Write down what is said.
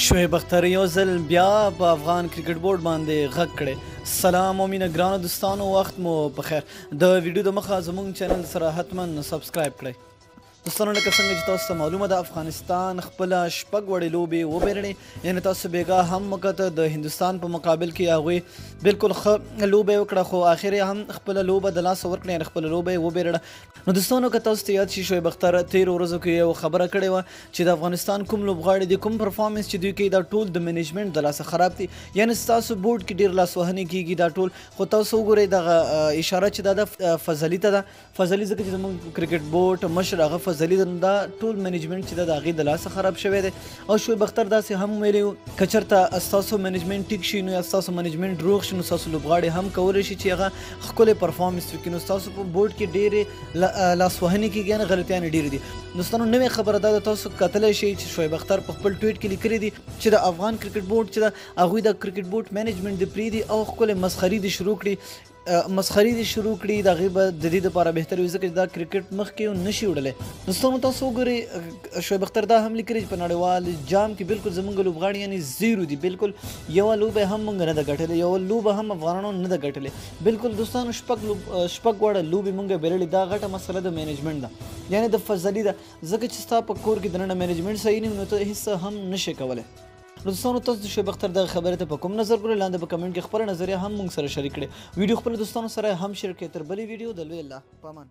شعیب اختر یو ځل بیا په افغان کرکټ بورډ باندې غږ کړی. سلام او مینه ګرانو دوستانو، وخت مو په خیر. د ویډیو د مخه زموږ چینل سره حتما سبسکرایب کړئ. دوستانو لکه څنګه چې تاسو ته معلومه ده، افغانستان خپله شپږ وړې لوبې وبایللې، یعنې تاسو بیګا هم وکته د هندوستان په مقابل کې هغوی بالکل ښه لوبه یې وکړه، خو آخر یې هم خپله لوبه د لاسه ورکړه، یعنې خپله لوبه یې وبایلله. نو دوستانو که تاسو ته یاد شي، شعیب اختر تېرو ورځو کې یو خبره کړې وه چې د افغانستان کوم لوبغاړي دي، کوم پرفارمنس چې دوی کوي، دا ټول د مینجمنټ د لاسه خراب دي، یعنې ستاسو بورډ کې ډېر لاسوهنې کېږي دا ټول. خو تاسو وګورئ دغه اشاره چې دا ده فضلي ته ده، فضلي ځکه چې زموږ کرکټ بورډ مشر هغه فضلي ده، دا ټول مینجمنټ چې د هغې د لاسه خراب شوی دی. او شعیب اختر داسې هم ویلی و که چېرته ستاسو مینجمنټ ټیک شي، نو یا ستاسو مینجمنټ روغ شي، نو ستاسو لوبغاړي هم کولی شي چې هغه ښکلی پرفارمنس وکړي. نو ستاسو په بورډ کې ډېرې لاسوهنې کېږي، یعنې غلطیانې ډېرې دي. دوستانو نوې خبره دا ده، تاسو کتلی شئ چې شعیب اختر په خپل ټویټ کې لیکلي دي چې د افغان کرکټ بورډ چې ده، هغوی د کرکټ بورډ مینجمنټ دې پرېږدي او ښکلې مسخري دې شروع کړي، مسخري دې شروع کړي. د هغې به د دې دپاره بهتر وي ځکه چې دا کرکټ مخکې نشي وړلی. دوستانو تاسو وګورئ شعیب اختر دا هم لیکلي چې په نړیوال جام کې بالکل زموږ لوبغاړي یعنې زیرو دي، بالکل یوه لوبه هم موږ نه ده ګټلې، یوه لوبه هم افغانانو نه ده ګټلې. بالکل دوستانو شپږ واړه لوبې موږ بایللې. دا غټه مسله د مینجمنټ ده، یعنې د فضلي ده، ځکه چې ستا په کور کې دننه مینجمنټ صحیح نه وي نو ته هېڅ هم نشې کولی. نو دوستانو تاسو د شعیب اختر دغه خبرې ته په کوم نظر ګورئ؟ لاندې په کمنټ کې خپله نظریه هم موږ سره شریک کړئ. ویډیو خپلو دوستانو سره هم شیر کړئ. تر بلې ویډیو د لوی الله په امان.